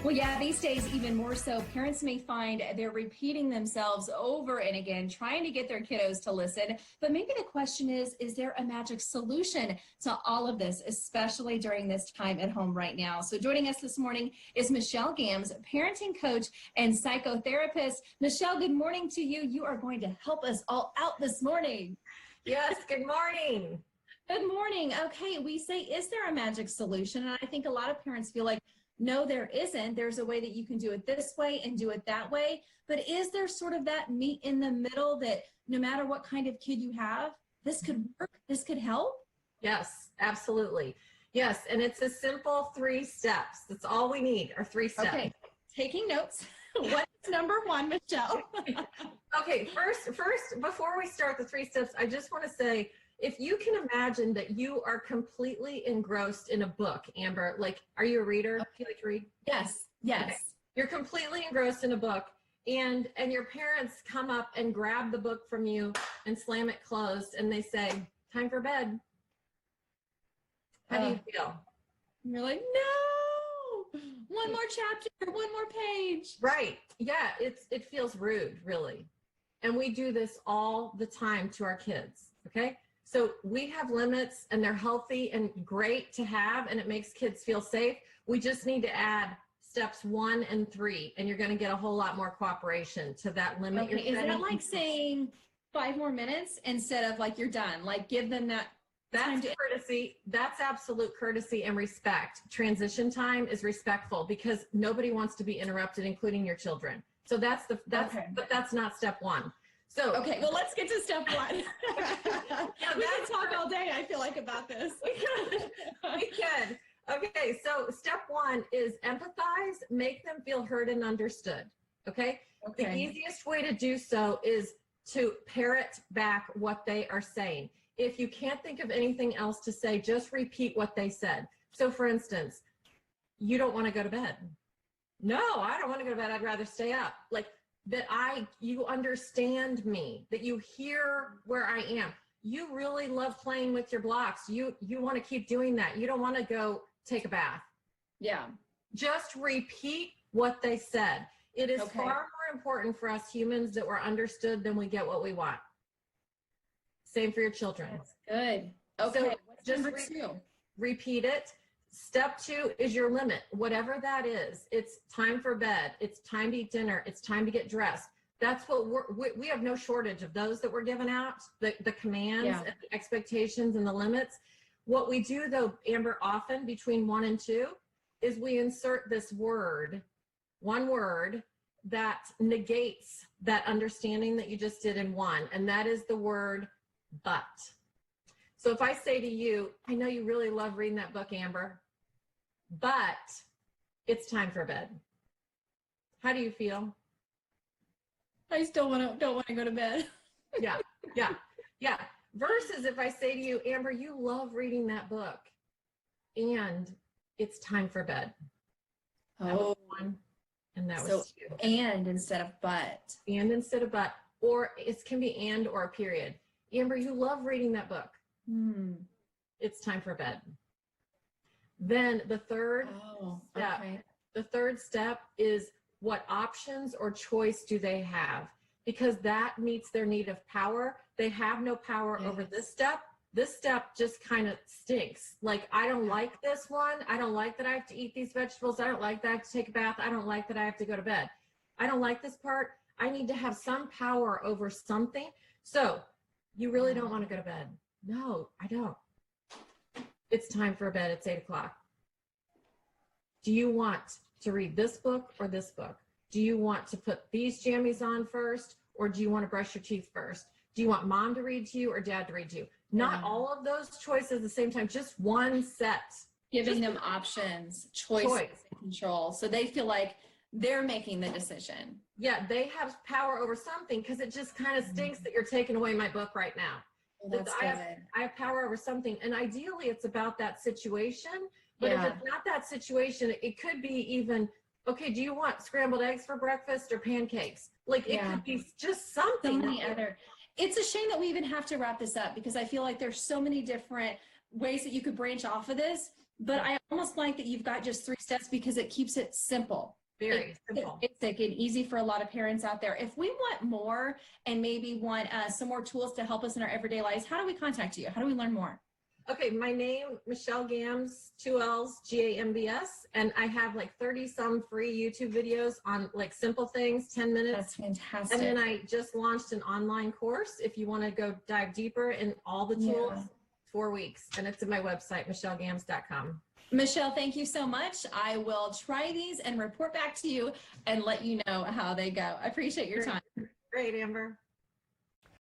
Well, yeah, these days, even more so, parents may find they're repeating themselves over and again, trying to get their kiddos to listen. But maybe the question is there a magic solution to all of this, especially during this time at home right now? So joining us this morning is Michelle Gams, parenting coach and psychotherapist. Michelle, good morning to you. You are going to help us all out this morning. Yes, good morning. Good morning. Okay, we say, is there a magic solution? And I think a lot of parents feel like, no, there isn't. There's a way that you can do it this way and do it that way. But is there sort of that meat in the middle that no matter what kind of kid you have, this could work, this could help? Yes, absolutely. Yes, and it's a simple 3 steps. That's all we need are 3 steps. Okay, taking notes. What's number 1, Michelle? Okay, first, before we start the 3 steps, I just want to say, if you can imagine that you are completely engrossed in a book, Amber, like, are you a reader? Do you like to read? Yes. Okay. You're completely engrossed in a book, and your parents come up and grab the book from you and slam it closed, and they say, time for bed. How do you feel? You're like, no, one more chapter, one more page. Right. Yeah, it feels rude, really. And we do this all the time to our kids, okay? So we have limits, and they're healthy and great to have, and it makes kids feel safe. We just need to add steps 1 and 3, and you're going to get a whole lot more cooperation to that limit. Okay, is that like saying 5 more minutes instead of like you're done? Like give them that time That's courtesy. That's absolute courtesy and respect. Transition time is respectful because nobody wants to be interrupted, including your children. So but that's not step 1. So okay, well, let's get to step 1. Yeah, we can talk all day, I feel like, about this. We can. Okay, so step 1 is empathize, make them feel heard and understood. Okay? The easiest way to do so is to parrot back what they are saying. If you can't think of anything else to say, just repeat what they said. So for instance, you don't want to go to bed. No, I don't want to go to bed. I'd rather stay up. Like you understand me, that you hear where I am. You really love playing with your blocks. You want to keep doing that. You don't want to go take a bath. Yeah. Just repeat what they said. It is far more important for us humans that we're understood than we get what we want. Same for your children. That's good. Okay. So what's just number 2? Repeat it. Step 2 is your limit. Whatever that is, it's time for bed. It's time to eat dinner. It's time to get dressed. That's what we have no shortage of those that we're giving out, the commands and the expectations and the limits. What we do though, Amber, often between 1 and 2 is we insert this word, one word that negates that understanding that you just did in 1. And that is the word but. So if I say to you, I know you really love reading that book, Amber, but it's time for bed. How do you feel? I still don't want to go to bed. Yeah. Versus if I say to you, Amber, you love reading that book and it's time for bed. That was 1 and that was 2. And instead of but. And instead of but. Or it can be and or a period. Amber, you love reading that book. It's time for bed. Then the third step, the third step is what options or choice do they have? Because that meets their need of power. They have no power over this step. This step just kind of stinks. Like, I don't like this one. I don't like that I have to eat these vegetables. I don't like that I have to take a bath. I don't like that I have to go to bed. I don't like this part. I need to have some power over something. So you really don't want to go to bed. No, I don't. It's time for bed. It's 8 o'clock. Do you want to read this book or this book? Do you want to put these jammies on first, or do you want to brush your teeth first? Do you want mom to read to you or dad to read to you? Not all of those choices at the same time, just one set. Giving them options, choice and control. So they feel like they're making the decision. Yeah, they have power over something because it just kind of stinks that you're taking away my book right now. Well, that's I have power over something. And ideally it's about that situation. But if it's not that situation, it could be even, okay, do you want scrambled eggs for breakfast or pancakes? Like it could be just something. So many other. It's a shame that we even have to wrap this up because I feel like there's so many different ways that you could branch off of this. But I almost like that you've got just 3 steps because it keeps it simple. Very simple. It's like and easy for a lot of parents out there. If we want more and maybe want some more tools to help us in our everyday lives, how do we contact you? How do we learn more? Okay, my name, Michelle Gambs, 2 L's, Gambs, and I have like 30 some free YouTube videos on like simple things, 10 minutes. That's fantastic. And then I just launched an online course if you want to go dive deeper in all the tools, 4 weeks, and it's at my website, michellgambs.com. Michelle, thank you so much. I will try these and report back to you and let you know how they go. I appreciate your time. Great, Amber.